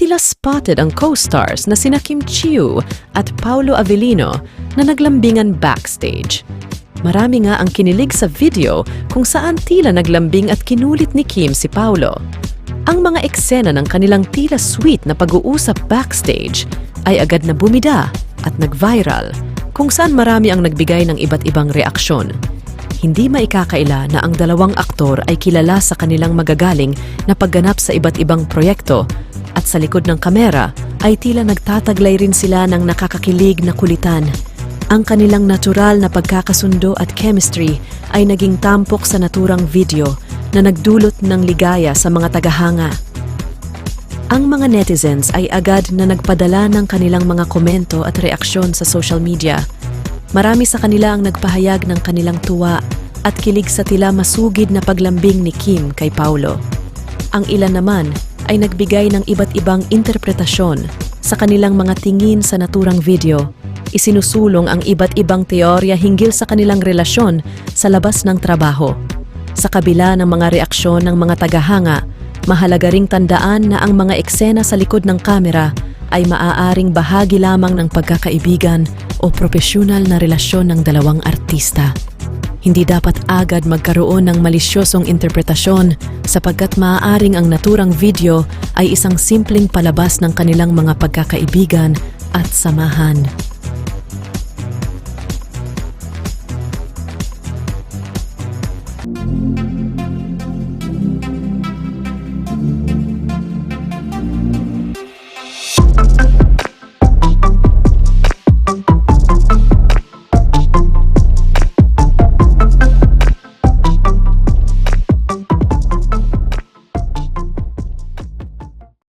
tila spotted ang co-stars na sina Kim Chiu at Paulo Avellino na naglambingan backstage. Marami nga ang kinilig sa video kung saan tila naglambing at kinulit ni Kim si Paulo. Ang mga eksena ng kanilang tila sweet na pag-uusap backstage ay agad na bumida at nag-viral, kung saan marami ang nagbigay ng iba't ibang reaksyon. Hindi maikakaila na ang dalawang aktor ay kilala sa kanilang magagaling na pagganap sa iba't ibang proyekto at sa likod ng kamera ay tila nagtataglay rin sila ng nakakakilig na kulitan. Ang kanilang natural na pagkakasundo at chemistry ay naging tampok sa naturang video na nagdulot ng ligaya sa mga tagahanga. Ang mga netizens ay agad na nagpadala ng kanilang mga komento at reaksyon sa social media. Marami sa kanila ang nagpahayag ng kanilang tuwa at kilig sa tila masugid na paglambing ni Kim kay Paulo. Ang ilan naman ay nagbigay ng iba't ibang interpretasyon sa kanilang mga tingin sa naturang video. Isinusulong ang iba't ibang teorya hinggil sa kanilang relasyon sa labas ng trabaho. Sa kabila ng mga reaksyon ng mga tagahanga, mahalaga ring tandaan na ang mga eksena sa likod ng kamera ay maaaring bahagi lamang ng pagkakaibigan o propesyonal na relasyon ng dalawang artista. Hindi dapat agad magkaroon ng malisyosong interpretasyon sapagkat maaaring ang naturang video ay isang simpleng palabas ng kanilang mga pagkakaibigan at samahan.